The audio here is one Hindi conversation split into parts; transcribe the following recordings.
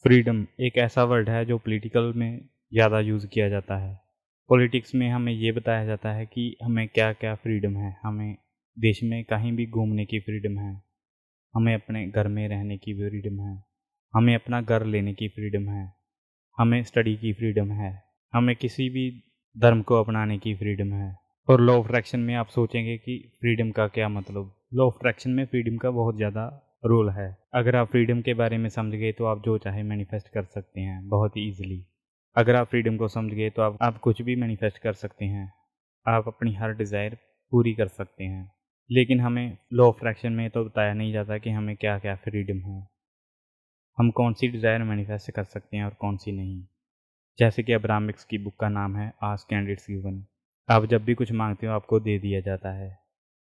फ्रीडम एक ऐसा वर्ड है जो पॉलिटिकल में ज़्यादा यूज़ किया जाता है। पॉलिटिक्स में हमें ये बताया जाता है कि हमें क्या-क्या फ्रीडम है। हमें देश में कहीं भी घूमने की फ्रीडम है, हमें अपने घर में रहने की फ्रीडम है, हमें अपना घर लेने की फ्रीडम है, हमें स्टडी की फ्रीडम है, हमें किसी भी धर्म को अपनाने की फ्रीडम है। और लॉ ऑफ अट्रैक्शन में आप सोचेंगे कि फ्रीडम का क्या मतलब? लॉ ऑफ अट्रैक्शन में फ्रीडम का बहुत ज़्यादा रोल है। अगर आप फ्रीडम के बारे में समझ गए तो आप जो चाहे मैनिफेस्ट कर सकते हैं बहुत ही ईज़िली। अगर आप फ्रीडम को समझ गए तो आप कुछ भी मैनिफेस्ट कर सकते हैं। आप अपनी हर डिज़ायर पूरी कर सकते हैं। लेकिन हमें लॉ ऑफ अट्रैक्शन में तो बताया नहीं जाता कि हमें क्या-क्या फ्रीडम है। हम कौन-सी डिज़ायर मैनिफेस्ट कर सकते हैं और कौन-सी नहीं। जैसे कि अब्राहम हिक्स की बुक का नाम है आस्क एंड इट्स गिवन। आप जब भी कुछ माँगते हो आपको दे दिया जाता है।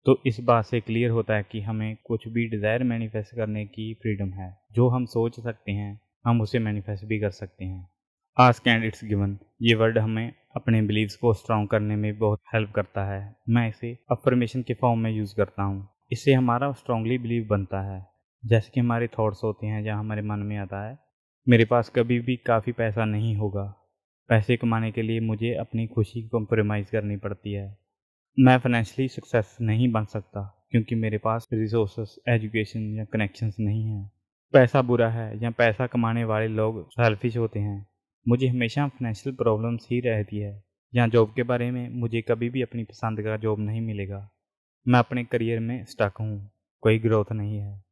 तो इस बात से क्लियर होता है कि हमें कुछ भी डिज़ायर मैनिफेस्ट करने की फ्रीडम है। जो हम सोच सकते हैं, हम उसे मैनिफेस्ट भी कर सकते हैं। आस्क एंड इट्स गिवन ये वर्ड हमें अपने बिलीव्स को स्ट्रॉन्ग करने में बहुत हेल्प करता है। मैं इसे अफ़र्मेशन के फॉर्म में यूज़ करता हूँ। इससे हमारा स्ट्रॉन्गली बिलीव बनता है। जैसे कि हमारे थॉट्स होते हैं जहाँ हमारे मन में आता है, मेरे पास कभी भी काफ़ी पैसा नहीं होगा। पैसे कमाने के लिए मुझे अपनी खुशी कॉम्प्रोमाइज़ करनी पड़ती है। मैं फाइनेंशियली सक्सेस नहीं बन सकता क्योंकि मेरे पास रिसोर्सेस, एजुकेशन या कनेक्शंस नहीं हैं। पैसा बुरा है या पैसा कमाने वाले लोग सेल्फिश होते हैं। मुझे हमेशा फाइनेंशियल प्रॉब्लम्स ही रहती है। या जॉब के बारे में मुझे कभी भी अपनी पसंद का जॉब नहीं मिलेगा। मैं अपने करियर में स्टक हूँ, कोई ग्रोथ नहीं है।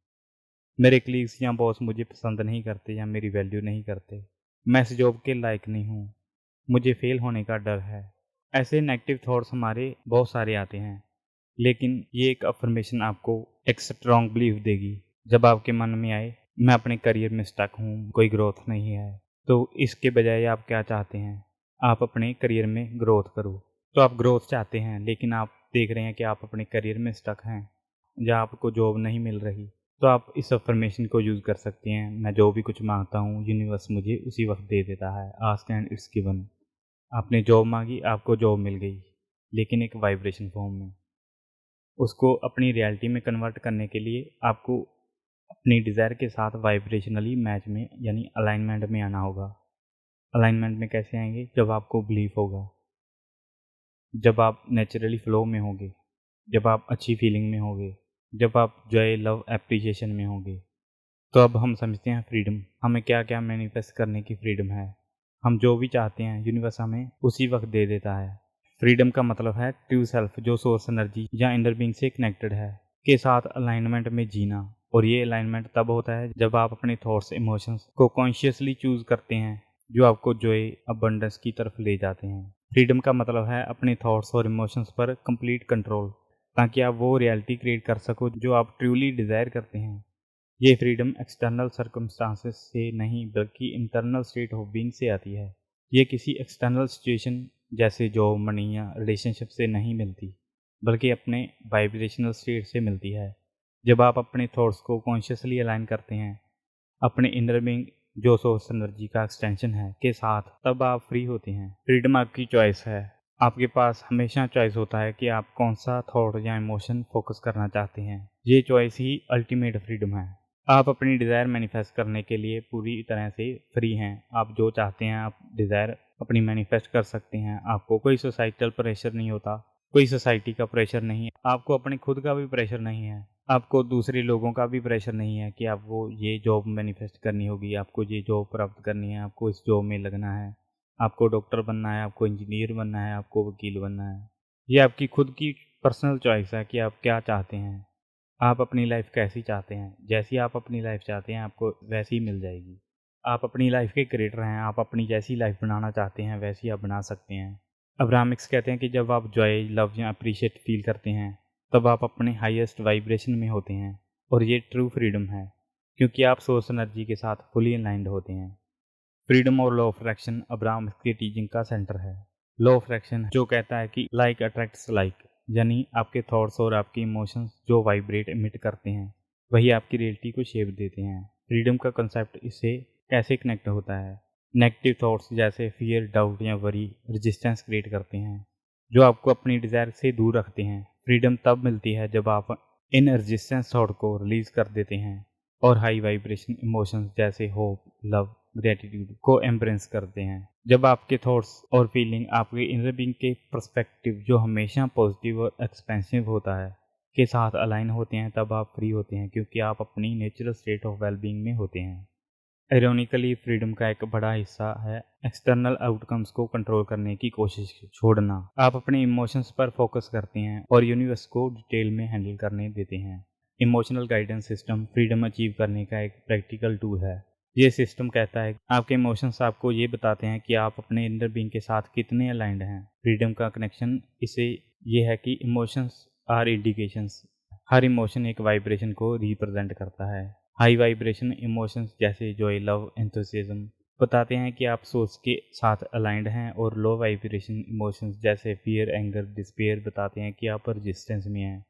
मेरे कलीग्स या बॉस मुझे पसंद नहीं करते या मेरी वैल्यू नहीं करते। मैं इस जॉब के लायक नहीं हूँ। मुझे फेल होने का डर है। ऐसे नेगेटिव थॉट्स हमारे बहुत सारे आते हैं, लेकिन ये एक अफ़र्मेशन आपको एक स्ट्रॉन्ग बिलीफ देगी। जब आपके मन में आए, मैं अपने करियर में स्टक हूँ, कोई ग्रोथ नहीं है, तो इसके बजाय आप क्या चाहते हैं? आप अपने करियर में ग्रोथ करो। तो आप ग्रोथ चाहते हैं, लेकिन आप देख रहे हैं कि आप अपने करियर में स्टक हैं या आपको जॉब नहीं मिल रही, तो आप इस अफ़र्मेशन को यूज़ कर सकते हैं। मैं जो भी कुछ माँगता हूँ, यूनिवर्स मुझे उसी वक़्त दे देता है। Ask and it's given. आपने जॉब माँगी, आपको जॉब मिल गई, लेकिन एक वाइब्रेशन फॉर्म में। उसको अपनी रियलिटी में कन्वर्ट करने के लिए आपको अपनी डिज़ायर के साथ वाइब्रेशनली मैच में यानी अलाइनमेंट में आना होगा। अलाइनमेंट में कैसे आएँगे? जब आपको बिलीफ होगा, जब आप नेचुरली फ्लो में होंगे, जब आप अच्छी फीलिंग में होंगे, जब आप जॉय, लव, एप्रिसिएशन में होंगे। तो अब हम समझते हैं फ्रीडम, हमें क्या-क्या मैनिफेस्ट करने की फ्रीडम है। हम जो भी चाहते हैं यूनिवर्स हमें उसी वक़्त दे देता है। फ्रीडम का मतलब है ट्रू सेल्फ जो सोर्स एनर्जी या इनर बीइंग से कनेक्टेड है, के साथ अलाइनमेंट में जीना। और ये अलाइनमेंट तब होता है जब आप अपने थॉट्स, इमोशंस को कॉन्शियसली चूज़ करते हैं, जो आपको जॉय, अबंडेंस की तरफ ले जाते हैं। फ्रीडम का मतलब है अपने थॉट्स और इमोशंस पर कंप्लीट कंट्रोल, ताकि आप वो रियलिटी क्रिएट कर सको जो आप ट्रूली डिज़ायर करते हैं। ये फ्रीडम एक्सटर्नल सर्कमस्टांसेस से नहीं बल्कि इंटरनल स्टेट ऑफ बीइंग से आती है। ये किसी एक्सटर्नल सिचुएशन जैसे जॉब, मनी या रिलेशनशिप से नहीं मिलती, बल्कि अपने वाइब्रेशनल स्टेट से मिलती है। जब आप अपने थॉट्स को कॉन्शियसली अलाइन करते हैं अपने इनर बीइंग जो सोर्स एनर्जी का एक्सटेंशन है के साथ, तब आप फ्री होते हैं। फ्रीडम आपकी चॉइस है। आपके पास हमेशा चॉइस होता है कि आप कौन सा थॉट या इमोशन फोकस करना चाहते हैं। ये चॉइस ही अल्टीमेट फ्रीडम है। आप अपनी डिज़ायर मैनिफेस्ट करने के लिए पूरी तरह से फ्री हैं। आप जो चाहते हैं आप डिज़ायर अपनी मैनिफेस्ट कर सकते हैं। आपको कोई सोसाइटल प्रेशर नहीं होता, कोई सोसाइटी का प्रेशर नहीं है, आपको अपने खुद का भी प्रेशर नहीं है, आपको दूसरे लोगों का भी प्रेशर नहीं है कि आपको ये जॉब मैनिफेस्ट करनी होगी, आपको ये जॉब प्राप्त करनी है, आपको इस जॉब में लगना है, आपको डॉक्टर बनना है, आपको इंजीनियर बनना है, आपको वकील बनना है। ये आपकी खुद की पर्सनल चॉइस है कि आप क्या चाहते हैं। आप अपनी लाइफ कैसी चाहते हैं? जैसी आप अपनी लाइफ चाहते हैं आपको वैसी ही मिल जाएगी। आप अपनी लाइफ के क्रिएटर हैं, आप अपनी जैसी लाइफ बनाना चाहते हैं वैसी आप बना सकते हैं। अब्राहम हिक्स कहते हैं कि जब आप जॉय, लव या अप्रिशिएट फील करते हैं, तब आप अपने हाईएस्ट वाइब्रेशन में होते हैं। और ये ट्रू फ्रीडम है, क्योंकि आप सोर्स एनर्जी के साथ फुली अलाइन्ड होते हैं। फ्रीडम और law of attraction Abraham Hicks की टीचिंग का सेंटर है। लॉ ऑफ अट्रैक्शन जो कहता है कि लाइक अट्रैक्ट्स लाइक, यानी आपके थॉट्स और आपके इमोशंस जो वाइब्रेट इमिट करते हैं वही आपकी रियलिटी को शेप देते हैं। फ्रीडम का कंसेप्ट इससे कैसे कनेक्ट होता है? नेगेटिव थॉट्स जैसे फियर, डाउट या वरी रेजिस्टेंस क्रिएट करते हैं जो आपको अपनी डिज़ायर से दूर रखते हैं। फ्रीडम तब मिलती है जब आप इन रेजिस्टेंस थॉट को रिलीज कर देते हैं और हाई वाइब्रेशन इमोशंस जैसे होप, लव ग्रेटिट्यूड को एम्ब्रेस करते हैं। जब आपके थॉट्स और फीलिंग आपके इनर बीइंग के पर्सपेक्टिव जो हमेशा पॉजिटिव और एक्सपेंसिव होता है के साथ अलाइन होते हैं, तब आप फ्री होते हैं, क्योंकि आप अपनी नेचुरल स्टेट ऑफ वेलबींग में होते हैं। आयरॉनिकली फ्रीडम का एक बड़ा हिस्सा है एक्सटर्नल आउटकम्स को कंट्रोल करने की कोशिश छोड़ना। आप अपने इमोशंस पर फोकस करते हैं और यूनिवर्स को डिटेल में हैंडल करने देते हैं। Emotional guidance system freedom achieve करने का एक प्रैक्टिकल टूल है। ये सिस्टम कहता है आपके इमोशंस आपको ये बताते हैं कि आप अपने इनर बीइंग के साथ कितने अलाइंड हैं। फ्रीडम का कनेक्शन इसे ये है कि इमोशंस आर इंडिकेशंस। हर इमोशन एक वाइब्रेशन को रिप्रेजेंट करता है। हाई वाइब्रेशन इमोशंस जैसे जॉय, लव, एंथुसियाज्म बताते हैं कि आप सोच के साथ अलाइंड हैं, और लो वाइब्रेशन इमोशंस जैसे फियर, एंगर, डिस्पेयर बताते हैं कि आप रेजिस्टेंस में हैं।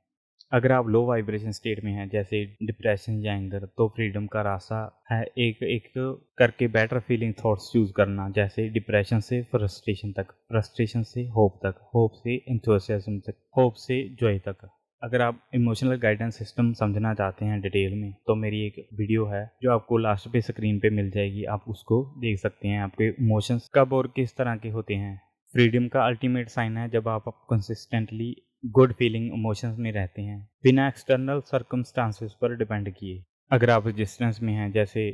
अगर आप लो वाइब्रेशन स्टेट में हैं जैसे डिप्रेशन या एंगर, तो फ्रीडम का रास्ता है एक एक करके बेटर फीलिंग थॉट्स चूज करना, जैसे डिप्रेशन से फ्रस्ट्रेशन तक, फ्रस्ट्रेशन से होप तक, होप से एंथुसियाज्म तक, होप से जॉय तक। अगर आप इमोशनल गाइडेंस सिस्टम समझना चाहते हैं डिटेल में, तो मेरी एक वीडियो है जो आपको लास्ट पे स्क्रीन पे मिल जाएगी, आप उसको देख सकते हैं। आपके इमोशंस कब और किस तरह के होते हैं। फ्रीडम का अल्टीमेट साइन है जब आप कंसिस्टेंटली गुड फीलिंग इमोशंस में रहते हैं, बिना एक्सटर्नल सर्कमस्टांसेस पर डिपेंड किए। अगर आप रेजिस्टेंस में हैं जैसे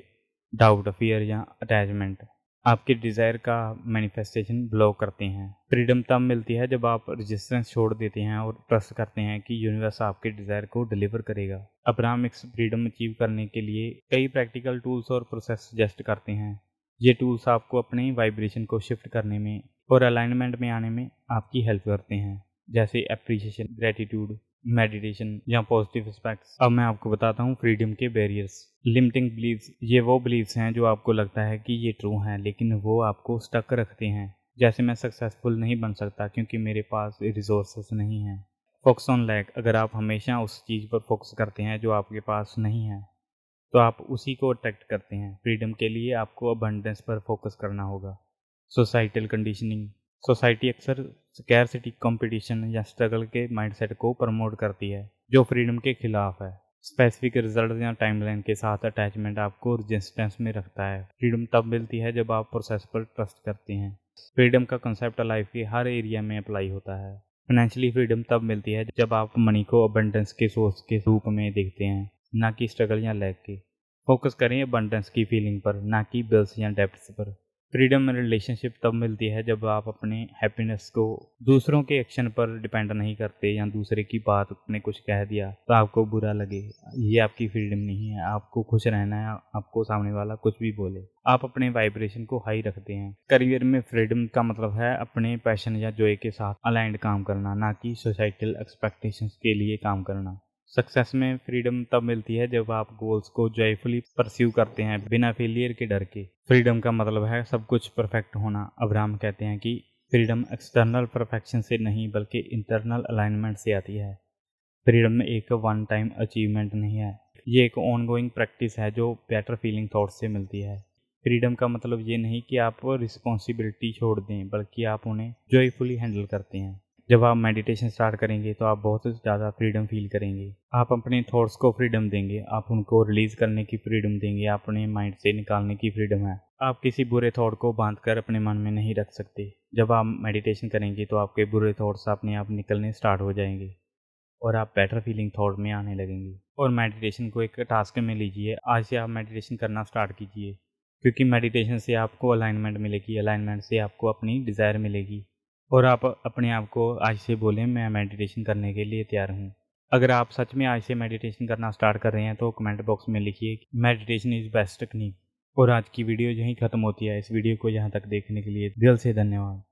डाउट, फियर या अटैचमेंट, आपके डिज़ायर का मैनिफेस्टेशन ब्लॉक करते हैं। फ्रीडम तब मिलती है जब आप रेजिस्टेंस छोड़ देते हैं और ट्रस्ट करते हैं कि यूनिवर्स आपके डिज़ायर को डिलीवर करेगा। अब्राहमिक्स फ्रीडम अचीव करने के लिए कई प्रैक्टिकल टूल्स और प्रोसेस सजेस्ट करते हैं। ये टूल्स आपको अपने वाइब्रेशन को शिफ्ट करने में और अलाइनमेंट में आने में आपकी हेल्प करते हैं, जैसे एप्रिशिएशन, ग्रेटिट्यूड, मेडिटेशन या पॉजिटिव एस्पेक्ट्स। अब मैं आपको बताता हूँ फ्रीडम के बैरियर्स। लिमिटिंग बिलीव्स, ये वो बिलीव्स हैं जो आपको लगता है कि ये ट्रू हैं, लेकिन वो आपको स्टक रखते हैं। जैसे मैं सक्सेसफुल नहीं बन सकता क्योंकि मेरे पास रिसोर्सेस नहीं हैं। फोकस ऑन लैक, अगर आप हमेशा उस चीज़ पर फोकस करते हैं जो आपके पास नहीं है, तो आप उसी को अट्रैक्ट करते हैं। फ्रीडम के लिए आपको अबंडेंस पर फोकस करना होगा। सोसाइटल कंडीशनिंग, सोसाइटी अक्सर स्कैरसिटी, कंपटीशन या स्ट्रगल के माइंडसेट को प्रमोट करती है, जो फ्रीडम के खिलाफ है। स्पेसिफिक रिजल्ट या टाइमलाइन के साथ अटैचमेंट आपको रेजिस्टेंस में रखता है। फ्रीडम तब मिलती है जब आप प्रोसेस पर ट्रस्ट करते हैं। फ्रीडम का कंसेप्ट लाइफ के हर एरिया में अप्लाई होता है। फाइनेंशियली फ्रीडम तब मिलती है जब आप मनी को अबंडेंस के सोर्स के रूप में देखते हैं, ना कि स्ट्रगल या लैक के। फोकस करें अबंडेंस की फीलिंग पर, ना कि बिल्स या डेब्ट्स पर। फ्रीडम रिलेशनशिप तब मिलती है जब आप अपने हैप्पीनेस को दूसरों के एक्शन पर डिपेंड नहीं करते, या दूसरे की बात ने कुछ कह दिया तो आपको बुरा लगे, ये आपकी फ्रीडम नहीं है। आपको खुश रहना है, आपको सामने वाला कुछ भी बोले, आप अपने वाइब्रेशन को हाई रखते हैं। करियर में फ्रीडम का मतलब है अपने पैशन या जॉय के साथ अलाइंड काम करना, ना कि सोसाइटल एक्सपेक्टेशंस के लिए काम करना। सक्सेस में फ्रीडम तब मिलती है जब आप गोल्स को जॉयफुली परस्यू करते हैं, बिना फेलियर के डर के। फ्रीडम का मतलब है सब कुछ परफेक्ट होना। अब्राहम कहते हैं कि फ्रीडम एक्सटर्नल परफेक्शन से नहीं बल्कि इंटरनल अलाइनमेंट से आती है। फ्रीडम में एक वन टाइम अचीवमेंट नहीं है, ये एक ऑनगोइंग प्रैक्टिस है जो बेटर फीलिंग थॉट्स से मिलती है। फ्रीडम का मतलब ये नहीं कि आप रिस्पॉन्सिबिलिटी छोड़ दें, बल्कि आप उन्हें जॉयफुली हैंडल करते हैं। जब आप मेडिटेशन स्टार्ट करेंगे तो आप बहुत ज़्यादा फ्रीडम फील करेंगे। आप अपने थॉट्स को फ्रीडम देंगे, आप उनको रिलीज करने की फ्रीडम देंगे, अपने माइंड से निकालने की फ्रीडम है। आप किसी बुरे थॉट को बांधकर अपने मन में नहीं रख सकते। जब आप मेडिटेशन करेंगे तो आपके बुरे थॉट्स अपने आप निकलने स्टार्ट हो जाएंगे और आप बेटर फीलिंग थॉट में आने लगेंगे। और मेडिटेशन को एक टास्क में लीजिए। आज से आप मेडिटेशन करना स्टार्ट कीजिए, क्योंकि मेडिटेशन से आपको अलाइनमेंट मिलेगी, अलाइनमेंट से आपको अपनी डिज़ायर मिलेगी, और आप अपने आप को आज से बोलें मैं मेडिटेशन करने के लिए तैयार हूँ। अगर आप सच में आज से मेडिटेशन करना स्टार्ट कर रहे हैं तो कमेंट बॉक्स में लिखिए मेडिटेशन इज़ बेस्ट टेक्निक। और आज की वीडियो यहीं ख़त्म होती है। इस वीडियो को यहाँ तक देखने के लिए दिल से धन्यवाद।